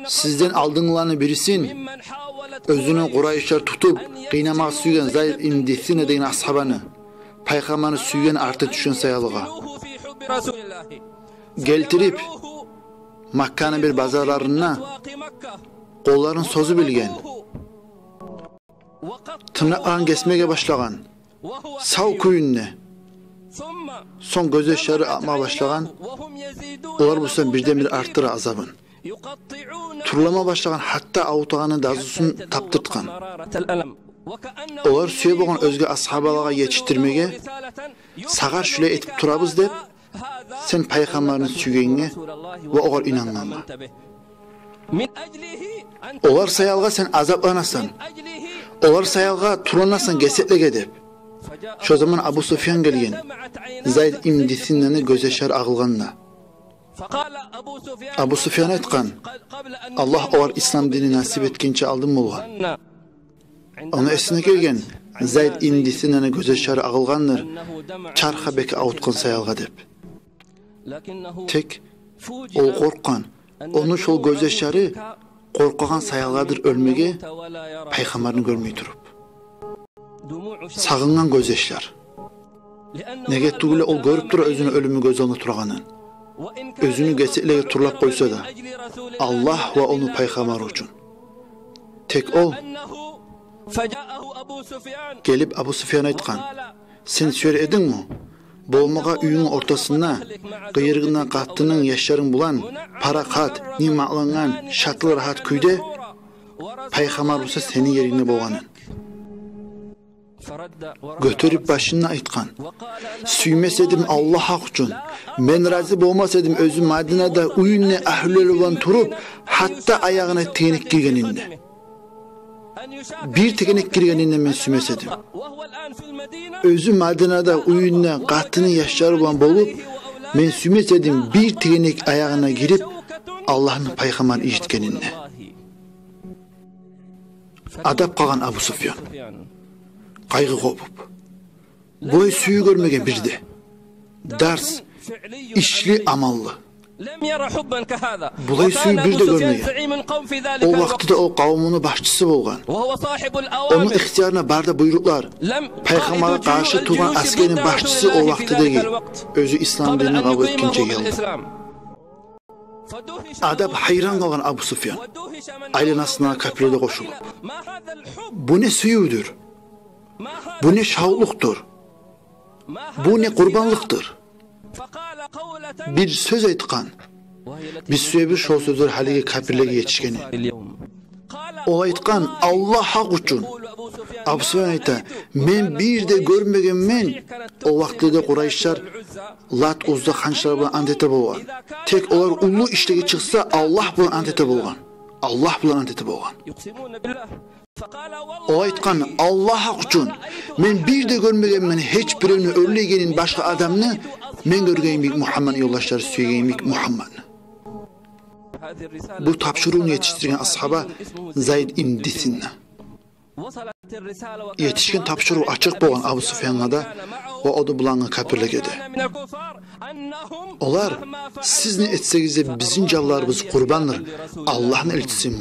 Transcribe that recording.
Sizden aldığınlarını birisin, özünün Qurayşlar tutup, qiynamaq suygan Zayd ibn Disine degan ashabanı, payqamanı suygan artı düşün sayalığa. Geltirip, Makka'nın bir bazarlarına, qollarını sozu bilgen, tırnaqlarını kesmeye başlagan, sav kuyunne, son göz yaşları akmaya başlagan, olar bu sen birden bir arttır azabın. Turlama başlagan, hatta avutağının dazısını taptırtkan. Olar suya boğan özge ashabalığa yetiştirmege, sağar şüle etip turabız dep, sen paygambarını sügenge ve olar inanganla. Olar sayalga sen azaplanasan, olar sayalga turanasan gesetlege dep. Şu zaman Abu Sufyan gelgen, Zayd ibn Disinne'ni göz yaşar ağılganla. Abu Sufyan aytkan, Allah olar İslam dini nasip etkince aldın mı olgan? Onu esine gelgen, Zayd ibn Disinne'ni göz yaşar ağılganlar, çarxa beki avutkan sayalga dep. Tek, o korkan, onu şol göz yaşarı, korkagan sayalgadır ölmege, paygambarını görmey durup. Sağıngan göz yaşlar. Nege tuğule ol görüp dura özünü ölümü göz önüne turağanın. Özünü gesetlege turlap koysa da, Allah ve onu paygambar üçün. Tek ol, gelip Abu Sufyan aytkan, sen söyle edin mi? Boğmağa üyünün ortasına, qıyırgından qattının yaşların bulan, para qat, nimaqlangan, şatlı rahat küyde, paygambar olsa senin yerine boğanın. Götürüp başına aytkan, suymesedim Allah haq üçün, men razı bolmasadım özüm Madinada uyunne ahlülüvan turup, hatta ayağına teğenek girgeninde. Bir teğenek girgeninde men suymesedim. Özüm Madinada uyunne qattının yaşları bulan bolup, men suymesedim bir teğenek ayağına girip, Allah'ın paygambarını işitkeninde. Adap qalan Abu Sufyan. Qaygı qopup. Boy suyu görmegen birde. Ders, işli amallı. Bulay suyu bir de görmegen. O vaxtıda o qavmunu başçısı bolgan. Onun ihtiyarına barda buyruklar. Peygamber'e karşı tuğan askerin başçısı o vaxtıdaki. Özü İslam dinini kabul etkince geldi. Adab hayran kalan Abu Sufyan. Aylanasına kapirede koşulup. Bu ne suyudur? Bu ne şavluktur? Bu ne kurbanlıktır? Bir söz aytkan. Biz suya bir şol sözler haligi kapirlege yetişkeni. O aytkan Allah haq üçün. Abu Sufyan ayta, men bir de görmegen men o vaxtida Qurayşlar Lat Uzza hançlar bilan antete bolgan. Tek olar ulu işlege çıksa Allah bilan antete bolgan. Allah bilan antete bolgan. O aytkan Allah haq üçün. Men bir de görmegen men hiç birini örlegenin başka adamını men görgeyimik Muhammed yoldaşları söyleyeyimik Muhammed. Bu tapşırığını yetiştirgen ashaba Zayd ibn Disinne. Yetişkin tapşırığı açık boğan Abu Sufyan'a da ve o da bulanğı kapirlegedi. Olar, siz ne etseniz de bizim cavlarımız kurbandır. Allah'ın elçisi